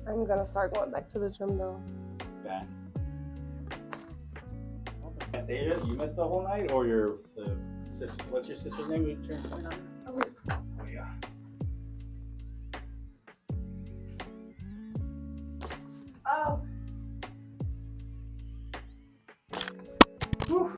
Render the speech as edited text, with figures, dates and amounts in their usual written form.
I'm gonna start going back to the gym though. Okay. Anastasia, you missed the whole night, or what's your sister's name? You turned 29? Oh, Oh yeah.